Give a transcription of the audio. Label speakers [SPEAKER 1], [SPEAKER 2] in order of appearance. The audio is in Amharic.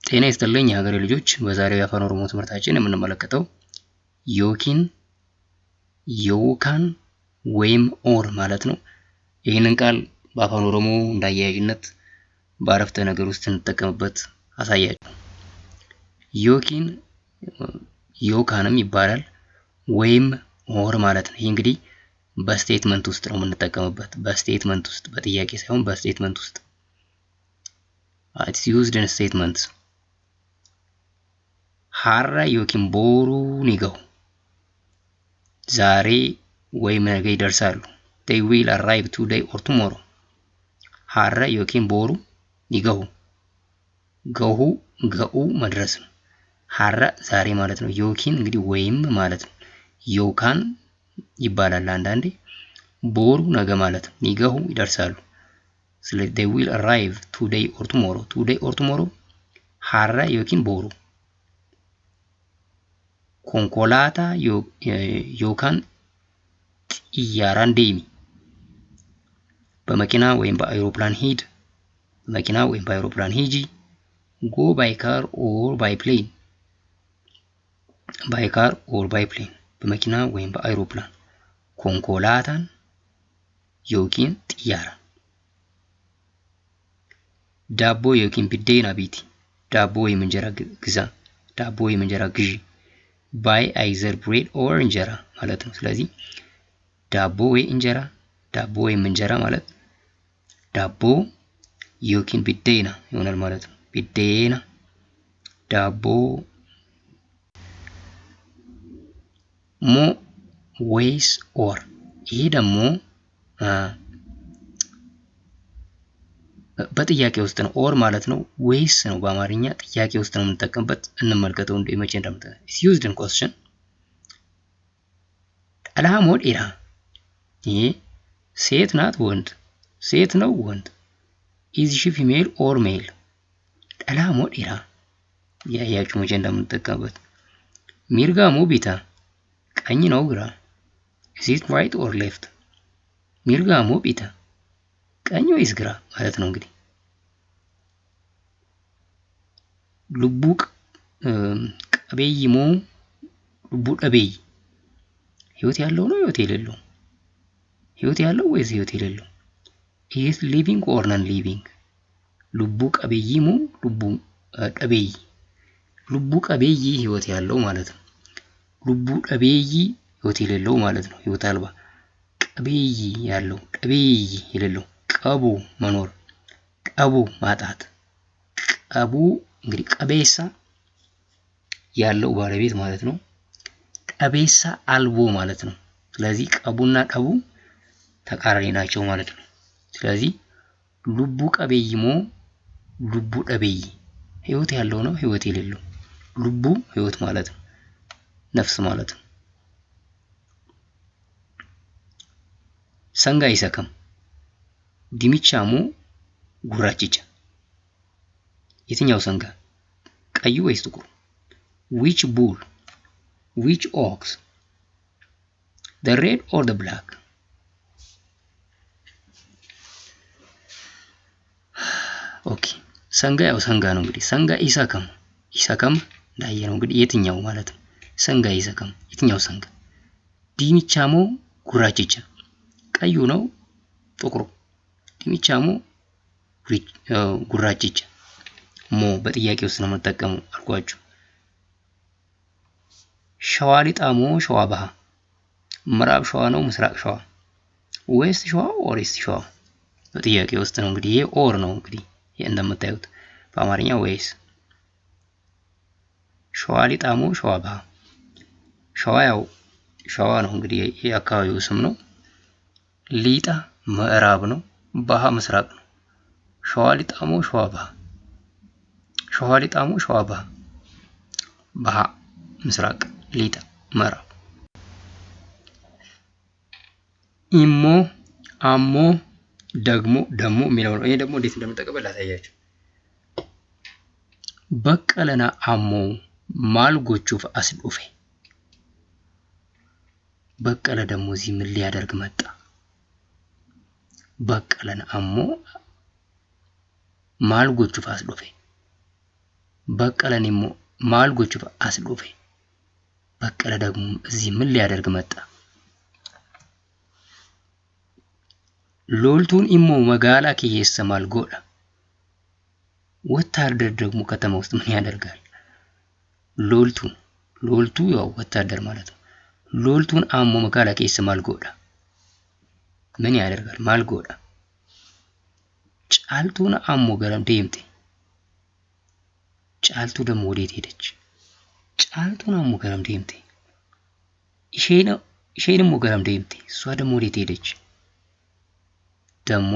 [SPEAKER 1] ጤና ይስጥልኝ የሀገሬ ልጆች። በዛሬው የአፋን ኦሮሞ ትምህርታችን የምንመለከተው ዮኪን፣ ዮካን ወይም ኦር ማለት ነው። ይህንን ቃል በአፋን ኦሮሞ እንዳያያዥነት በአረፍተ ነገር ውስጥ እንጠቀምበት አሳያችሁ። ዮኪን ዮካንም ይባላል ወይም ኦር ማለት ነው። ይህ እንግዲህ በስቴትመንት ውስጥ ነው የምንጠቀምበት። በስቴትመንት ውስጥ በጥያቄ ሳይሆን በስቴትመንት ውስጥ it's used in statements. ሀራ ዮኪን ቦሩ ኒገው ዛሬ ወይም ነገ ይደርሳሉ። they will arrive today or tomorrow. ሀራ ዮኪን ቦሩ ኒገው ገሁ ገኡ መድረስ ነው። ሀራ ዛሬ ማለት ነው። ዮኪን እንግዲህ ወይም ማለት ነው። ዮካን ይባላል አንዳንዴ። ቦሩ ነገ ማለት ነው። ኒገሁ ይደርሳሉ። ስለዚህ they will arrive today or tomorrow. today or tomorrow ሀራ ዮኪን ቦሩ ኮንኮላታ ዮካን ጥያራን ዴሚ በመኪና ወይም በአይሮፕላን ሂድ። በመኪና ወይም በአይሮፕላን ሂጂ። go by car or by plane. by car or by plane በመኪና ወይም በአይሮፕላን። ኮንኮላታን ዮኪን ጥያራ ዳቦ ዮኪን ቢዴና ቢቲ ዳቦ ወይም እንጀራ ግዛ። ዳቦ ወይም እንጀራ ግዢ። ባይ አይዘር ብሬድ ኦር እንጀራ ማለት ነው። ስለዚህ ዳቦ ወይ እንጀራ፣ ዳቦ ወይም እንጀራ ማለት ዳቦ ዮኪን ቢዴና ይሆናል ማለት ነው። ቢዴና ዳቦ። ሞ ወይስ ኦር። ይሄ ደግሞ በጥያቄ ውስጥ ነው። ኦር ማለት ነው። ወይስ ነው በአማርኛ ጥያቄ ውስጥ ነው የምንጠቀምበት። እንመልከተው እንደ መቼ እንደምታ is used in question. ጠላሞ ዲራ ይሄ ሴት ናት ወንድ፣ ሴት ነው ወንድ። is she female or male. ጠላሞ ዲራ ያያችሁ መቼ እንደምንጠቀምበት። ሚርጋሞ ቢታ ቀኝ ነው ግራ። is it right or left. ሚርጋሞ ቢታ ቀኝ ወይስ ግራ ማለት ነው። እንግዲህ ሉቡቅ ቀበይሞ ሉቡ ቀበይ ህይወት ያለው ነው ህይወት የሌለው። ህይወት ያለው ወይስ ህይወት የሌለው። is living or non living. ሉቡ ቀበይሞ ሉቡ ቀበይ ሉቡ ቀበይ ህይወት ያለው ማለት ነው። ሉቡ ቀበይ ህይወት የሌለው ማለት ነው። ህይወት አልባ። ቀበይ ያለው ቀበይ የሌለው። ቀቡ መኖር፣ ቀቡ ማጣት። ቀቡ እንግዲህ ቀቤሳ ያለው ባለቤት ማለት ነው። ቀቤሳ አልቦ ማለት ነው። ስለዚህ ቀቡና ቀቡ ተቃራኒ ናቸው ማለት ነው። ስለዚህ ሉቡ ቀበይሞ ሉቡ ቀበይ ህይወት ያለው ነው ህይወት የሌለው። ሉቡ ህይወት ማለት ነው፣ ነፍስ ማለት ነው። ሰንጋ ይሰከም ዲሚቻሞ ጉራጭጫ የትኛው ሰንጋ? ቀዩ ወይስ ጥቁሩ? which bull, which ox, the red or the black. ኦኬ ሰንጋ ያው ሰንጋ ነው እንግዲህ። ሰንጋ ይሰከም ይሰከም እንዳየ ነው እንግዲህ የትኛው ማለት ነው። ሰንጋ ይሰከም የትኛው ሰንጋ? ዲሚቻሞ ጉራጭጫ ቀዩ ነው ጥቁሩ? ዲሚቻሞ ጉራጭጫ። ሞ በጥያቄ ውስጥ ነው የምንጠቀመው አልኳችሁ። ሸዋሊጣሞ ሸዋ ባህ ምዕራብ ሸዋ ነው ምስራቅ ሸዋ። ዌስት ሸዋ ኦር ኢስት ሸዋ በጥያቄ ውስጥ ነው እንግዲህ። ይሄ ኦር ነው እንግዲህ እንደምታዩት በአማርኛ ወይስ። ሸዋሊጣሞ ሸዋ ባህ ሸዋ ያው ሸዋ ነው እንግዲህ የአካባቢው ስም ነው። ሊጣ ምዕራብ ነው፣ ባህ ምስራቅ ነው። ሸዋሊጣሞ ሸዋ ባህ ሸዋሊጣሞ ሸዋ ባህ ባህ ምስራቅ፣ ሊጣ ምዕራብ። ኢሞ አሞ ደግሞ የሚለው ነው። ይሄ ደግሞ እንዴት እንደምንጠቀመው ላሳያችሁ። በቀለና አሞ ማልጎቹፍ አስዱፌ። በቀለ ደግሞ እዚህ ምን ሊያደርግ መጣ? በቀለን አሞ ማልጎቹፍ አስዱፌ በቀለን immoo maal gochuuf as dhufe? በቀለ ደግሞ እዚህ ምን ሊያደርግ መጣ? ሎልቱን immoo magaalaa keessa maal godha? ወታደር ደግሞ ከተማ ውስጥ ምን ያደርጋል? ሎልቱ ያው ወታደር ማለት ነው። ሎልቱን አሞ magaalaa keessa maal godha? ምን ያደርጋል? maal godha? ጫልቱን አሞ ገረም deemte? ጫልቱ ደግሞ ወዴት ሄደች? ጫልቱን አሞ ገረም deemte? isheen immoo ገረም deemte? እሷ ደግሞ ወዴት ሄደች? ደግሞ